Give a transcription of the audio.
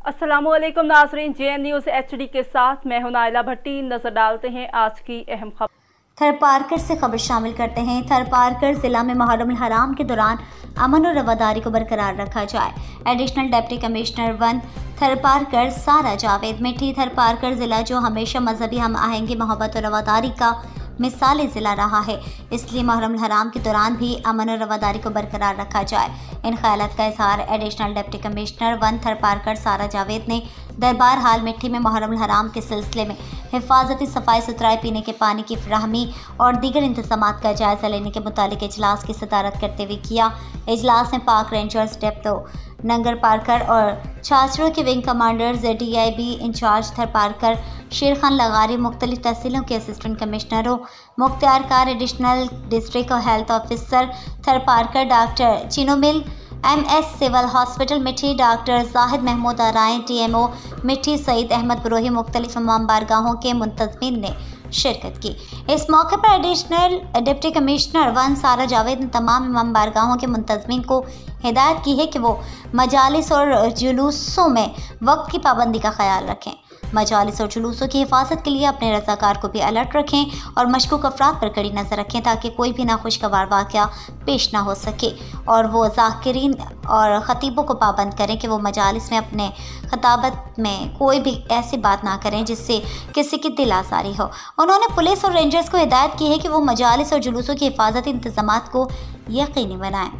अस्सलामुअलैकुम नाज़रीन, JN news HD के साथ मैं हूं नाइला भट्टी। नजर डालते हैं आज की अहम खबर। थरपारकर से खबर शामिल करते हैं। थरपारकर जिला में मुहर्रम हराम के दौरान अमन और रवादारी को बरकरार रखा जाए। एडिशनल डिप्टी कमिश्नर 1 थरपारकर सारा जावेद मिठी। थरपारकर जिला जो हमेशा मजहबी हम आहंगी, मोहब्बत और रवादारी का मिसाली ज़िला रहा है, इसलिए मुहर्रम हराम के दौरान भी अमन और रवादारी को बरकरार रखा जाए। इन ख्यालात का इजहार एडिशनल डिप्टी कमिश्नर 1 थरपारकर सारा जावेद ने दरबार हाल मिट्टी में मुहर्रम हराम के सिलसिले में हिफाजती सफाई सुथराई, पीने के पानी की फ्राहमी और दीगर इंतजामात का जायज़ा लेने के मुतालिक इजलास की सदारत करते हुए किया। इजलास में पाक रेंजर्स डेप्टो नंगर पारकर और छाछड़ों के wing commanders, DIB in-charge Tharparkar Sher Khan Lagari, मुख्तलिफ तहसीलों के असिस्टेंट कमिश्नरों, मुख्तियार कार additional district health officer Tharparkar, doctor Chinomil MS civil hospital Mithi, doctor Zahid Mahmood Arain TMO Mithi, Saeed Ahmad Barohi, मुख्तलिफ इमाम बारगाहों के मुंतज़मीन ने शिरकत की। इस मौके पर एडिशनल डिप्टी कमिश्नर 1 सारा जावेद ने तमाम इमाम बारगाहों के मुंतज़मीन को हिदायत की है कि वो मजालिस और जुलूसों में वक्त की पाबंदी का ख्याल रखें। मजालिस और जुलूसों की हिफाजत के लिए अपने रज़ाकार को भी अलर्ट रखें और मशकूक अफराद पर कड़ी नज़र रखें ताकि कोई भी नाखुशगवार वाक़या पेश ना हो सके। और वो ज़ाकिरीन और ख़तीबों को पाबंद करें कि वो मजालिस में अपने खताबत में कोई भी ऐसी बात ना करें जिससे किसी की दिल आज़ारी हो। उन्होंने पुलिस और रेंजर्स को हिदायत की है कि वो मजालिस और जुलूसों की हिफाजती इंतज़ामात को यकीनी बनाएँ।